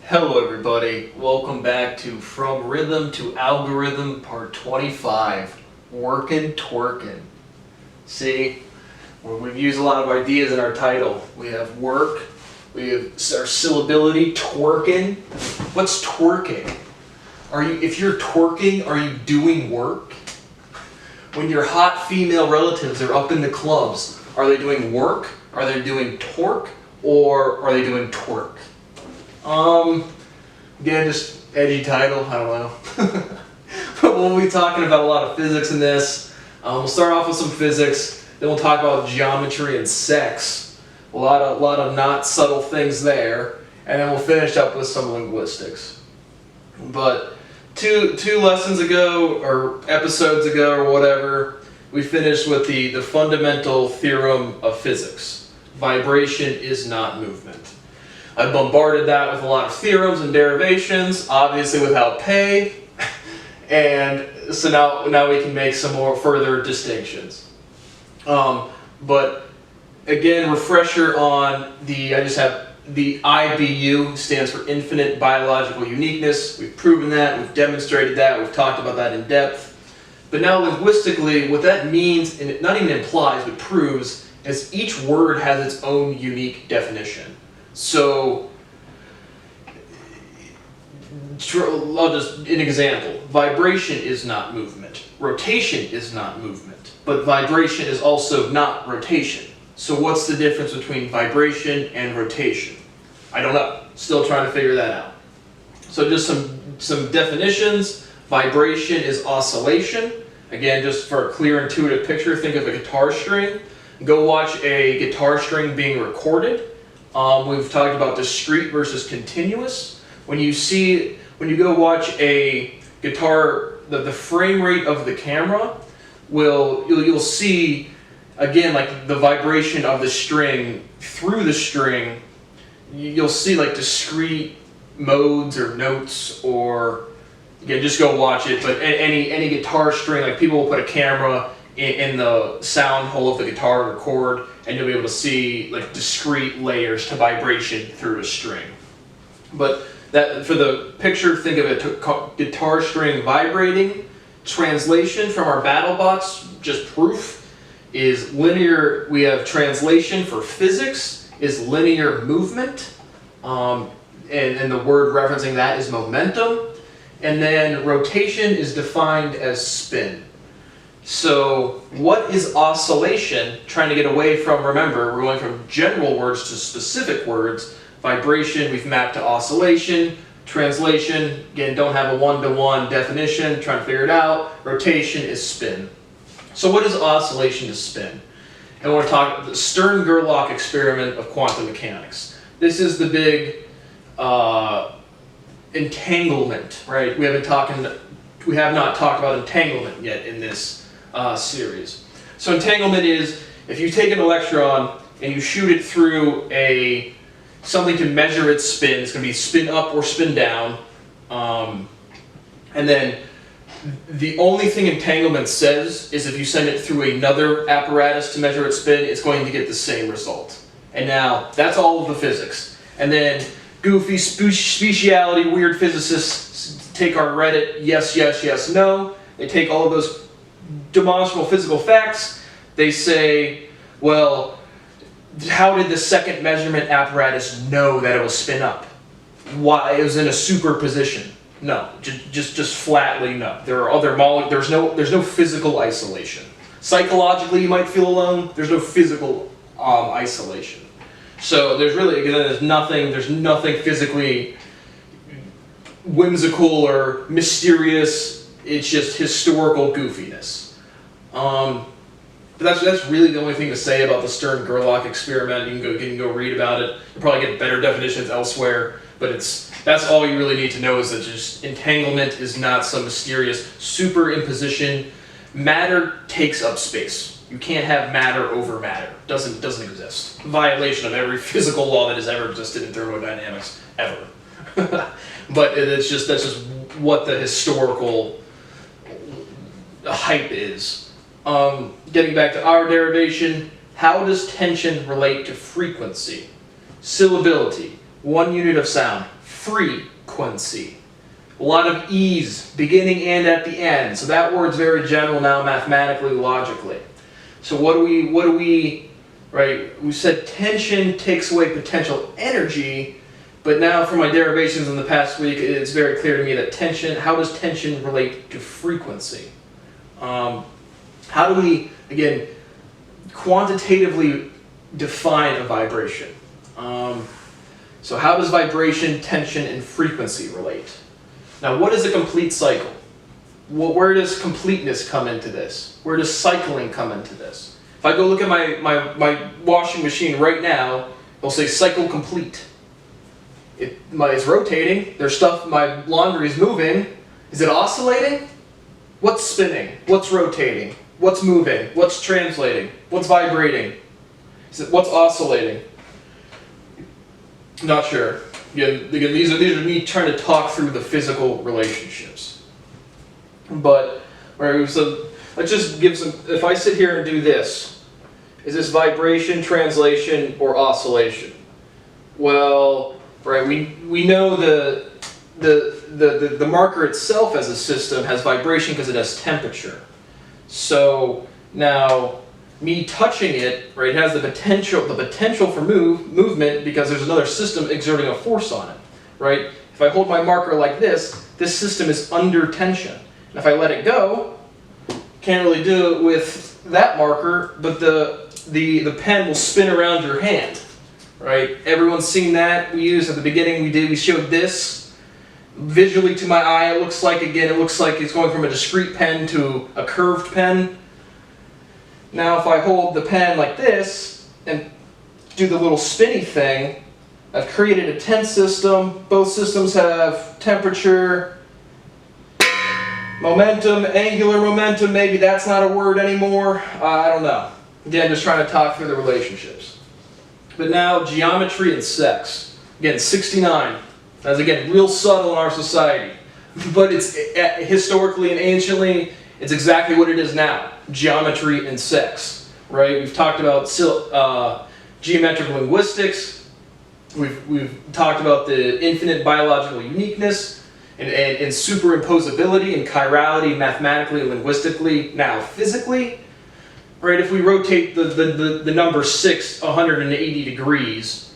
Hello everybody, welcome back to From Rhythm to Algorithm part 25, Workin' Twerkin'. See, we've used a lot of ideas in our title. We have work, we have our syllability, twerking. What's twerking? If you're twerking, are you doing work? When your hot female relatives are up in the clubs, are they doing work? Are they doing torque? Or are they doing twerk? Again, just edgy title, I don't know. But we'll be talking about a lot of physics in this. We'll start off with some physics, then we'll talk about geometry and sex. A lot of not subtle things there, and then we'll finish up with some linguistics. But two lessons ago, or episodes ago, or whatever, we finished with the fundamental theorem of physics. Vibration is not movement. I bombarded that with a lot of theorems and derivations, obviously without pay, and so now we can make some more further distinctions. But again, refresher on I just have the IBU, stands for infinite biological uniqueness. We've proven that, we've demonstrated that, we've talked about that in depth. But now linguistically, what that means, and it not even implies, but proves, is each word has its own unique definition. So, I'll just, an example, vibration is not movement, rotation is not movement, but vibration is also not rotation. So what's the difference between vibration and rotation? I don't know, still trying to figure that out. So just some definitions. Vibration is oscillation. Again, just for a clear, intuitive picture, think of a guitar string. Go watch a guitar string being recorded. We've talked about discrete versus continuous. When you go watch a guitar, the frame rate of the camera you'll see, again, like the vibration of the string through the string. You'll see like discrete modes or notes, or again, just go watch it. But any guitar string, like people will put a camera in the sound hole of the guitar and record, and you'll be able to see like discrete layers to vibration through a string. But that, for the picture, think of it, guitar string vibrating. Translation from our BattleBots, just proof, is linear. We have translation for physics is linear movement, and the word referencing that is momentum. And then rotation is defined as spin. So what is oscillation? Trying to get away from, remember, we're going from general words to specific words. Vibration, we've mapped to oscillation. Translation, again, don't have a one-to-one definition, trying to figure it out. Rotation is spin. So what is oscillation to spin? And we're talking the Stern-Gerlach experiment of quantum mechanics. This is the big entanglement, right? We have not talked about entanglement yet in this series. So entanglement is if you take an electron and you shoot it through something to measure its spin. It's going to be spin up or spin down, and then the only thing entanglement says is if you send it through another apparatus to measure its spin, it's going to get the same result. And now that's all of the physics. And then goofy speciality weird physicists take our Reddit yes, yes, yes, no. They take all of those demonstrable physical facts. They say, well, how did the second measurement apparatus know that it will spin up? Why? It was in a superposition. No, just flatly no. There are other molecules. There's no physical isolation. Psychologically, you might feel alone. There's no physical isolation. So there's nothing physically whimsical or mysterious. It's just historical goofiness. But that's really the only thing to say about the Stern-Gerlach experiment. You can go read about it. You'll probably get better definitions elsewhere. But that's all you really need to know, is that just entanglement is not some mysterious superimposition. Matter takes up space. You can't have matter over matter. Doesn't exist. Violation of every physical law that has ever existed in thermodynamics ever. But that's just what the historical hype is. Getting back to our derivation, how does tension relate to frequency? Syllability, 1 unit of sound, frequency. A lot of E's, beginning and at the end. So that word's very general now, mathematically, logically. So what do we, right? We said tension takes away potential energy, but now from my derivations in the past week, it's very clear to me that tension, how does tension relate to frequency? How do we, again, quantitatively define a vibration? So how does vibration, tension, and frequency relate? Now, what is a complete cycle? Well, where does completeness come into this? Where does cycling come into this? If I go look at my washing machine right now, it'll say cycle complete. It's rotating. There's stuff, my laundry is moving. Is it oscillating? What's spinning? What's rotating? What's moving? What's translating? What's vibrating? What's oscillating? Not sure. Again, these are me trying to talk through the physical relationships. But, right, so let's just give some, if I sit here and do this, is this vibration, translation, or oscillation? Well, right, we know the marker itself as a system has vibration because it has temperature. So now, me touching it, right, has the potential for movement because there's another system exerting a force on it, right? If I hold my marker like this system is under tension. And if I let it go, can't really do it with that marker, but the pen will spin around your hand, right? Everyone's seen that. At the beginning we showed this. Visually to my eye, it looks like it's going from a discrete pen to a curved pen. Now if I hold the pen like this and do the little spinny thing, I've created a tense system. Both systems have temperature, momentum, angular momentum, maybe that's not a word anymore. I don't know. Again, just trying to talk through the relationships. But now geometry and sex. Again, 69. That's again real subtle in our society. But it's historically and anciently, it's exactly what it is now. Geometry and sex, right? We've talked about geometric linguistics. We've talked about the infinite biological uniqueness and superimposability and chirality mathematically and linguistically. Now physically, right? If we rotate the number 6 180 degrees,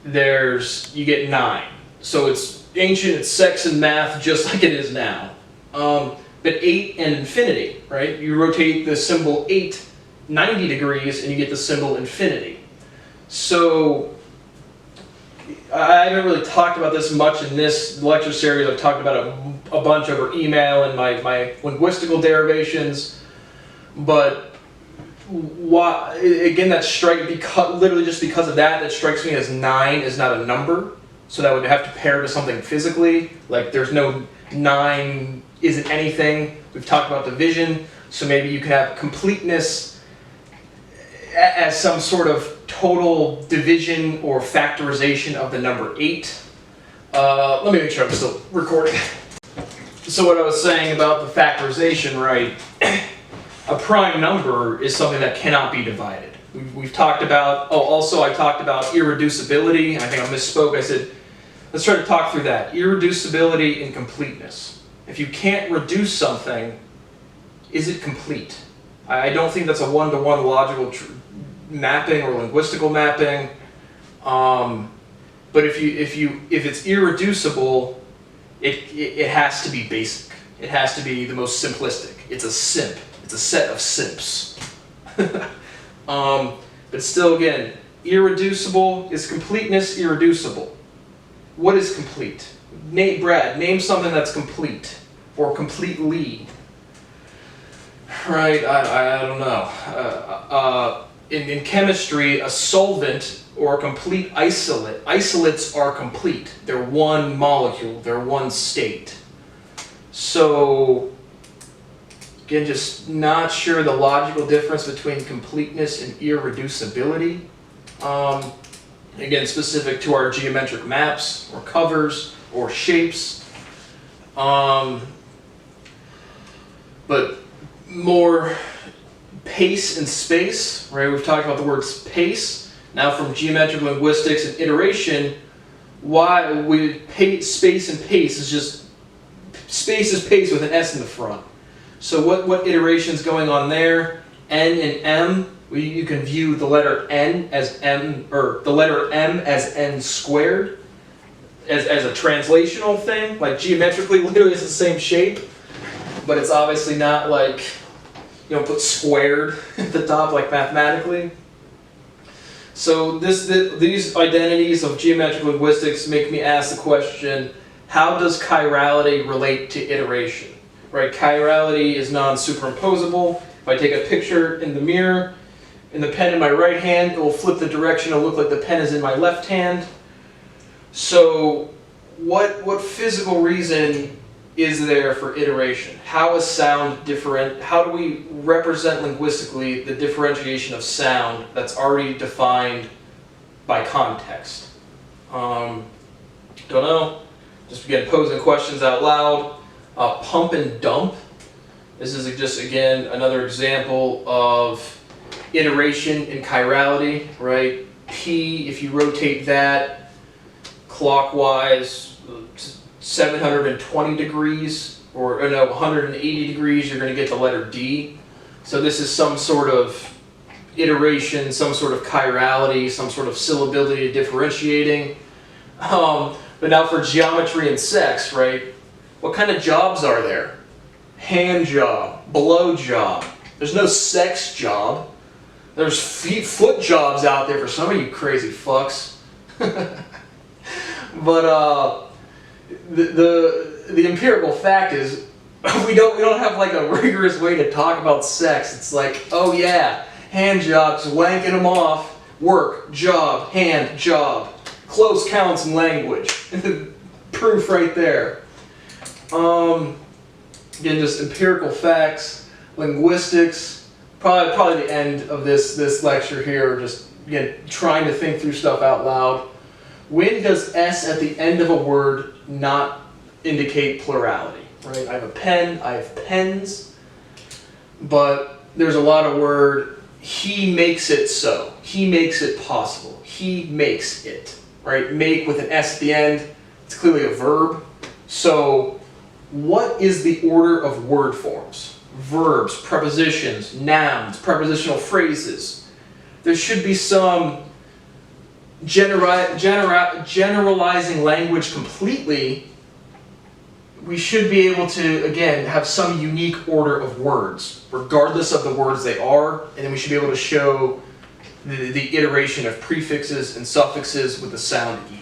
you get 9. So it's ancient, it's sex and math just like it is now. But 8 and infinity, right? You rotate the symbol 8 90 degrees and you get the symbol infinity. So I haven't really talked about this much in this lecture series. I've talked about it a bunch over email and my linguistical derivations. But again, literally just because of that strikes me as 9 is not a number. So that would have to pair to something physically. Like there's no 9 isn't anything. We've talked about division, so maybe you could have completeness as some sort of total division or factorization of the number 8. Let me make sure I'm still recording. So what I was saying about the factorization, right? A prime number is something that cannot be divided. We've talked about, also I talked about irreducibility, and I think I misspoke. I said, let's try to talk through that. Irreducibility and completeness. If you can't reduce something, is it complete? I don't think that's a one-to-one logical mapping or linguistical mapping. But if it's irreducible, it has to be basic. It has to be the most simplistic. It's a simp. It's a set of simps. But still, again, irreducible. Is completeness irreducible? What is complete? Brad, name something that's complete or completely. Right? I don't know. In chemistry, a solvent or a complete isolate. Isolates are complete. They're one molecule. They're one state. So, again, just not sure the logical difference between completeness and irreducibility. Again, specific to our geometric maps or covers or shapes. But more pace and space, right? We've talked about the words pace. Now from geometric linguistics and iteration, why space and pace is just, space is pace with an S in the front. So what iteration is going on there? N and M, you can view the letter N as M, or the letter M as N squared, as a translational thing. Like geometrically, literally it's the same shape, but it's obviously not like, you don't put squared at the top like mathematically. So these identities of geometric linguistics make me ask the question, how does chirality relate to iteration? Right, chirality is non-superimposable. If I take a picture in the mirror, in the pen in my right hand, it will flip the direction, it'll look like the pen is in my left hand. So what physical reason is there for iteration? How is sound different? How do we represent linguistically the differentiation of sound that's already defined by context? Don't know. Just begin posing questions out loud. Pump and dump. This is just, again, another example of iteration in chirality, right? P, if you rotate that clockwise 720 degrees, or no, 180 degrees, you're going to get the letter D. So this is some sort of iteration, some sort of chirality, some sort of syllability differentiating. But now for geometry and sex, right? What kind of jobs are there? Hand job, blow job. There's no sex job. There's foot jobs out there for some of you crazy fucks. But the empirical fact is we don't have like a rigorous way to talk about sex. It's like, oh yeah, hand jobs, wanking them off, work, job, hand, job, close counts in language. Proof right there. Again, just empirical facts, linguistics. Probably the end of this lecture here. Just again trying to think through stuff out loud. When does S at the end of a word not indicate plurality? Right? I have a pen. I have pens. But there's a lot of word. He makes it so. He makes it possible. He makes it. Right? Make with an S at the end. It's clearly a verb. So what is the order of word forms? Verbs, prepositions, nouns, prepositional phrases. There should be some generalizing language completely. We should be able to, again, have some unique order of words, regardless of the words they are, and then we should be able to show the iteration of prefixes and suffixes with the sound E.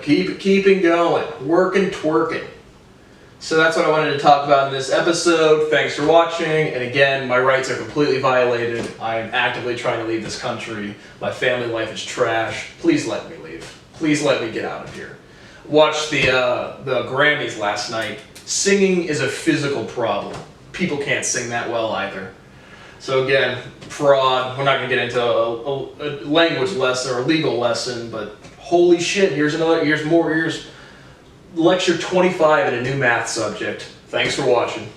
Keeping going, working, twerking. So that's what I wanted to talk about in this episode. Thanks for watching, and again, my rights are completely violated. I am actively trying to leave this country. My family life is trash. Please let me leave. Please let me get out of here. Watched the Grammys last night. Singing is a physical problem. People can't sing that well either. So again, fraud. We're not going to get into a language lesson or a legal lesson, but holy shit, here's lecture 25 in a new math subject. Thanks for watching.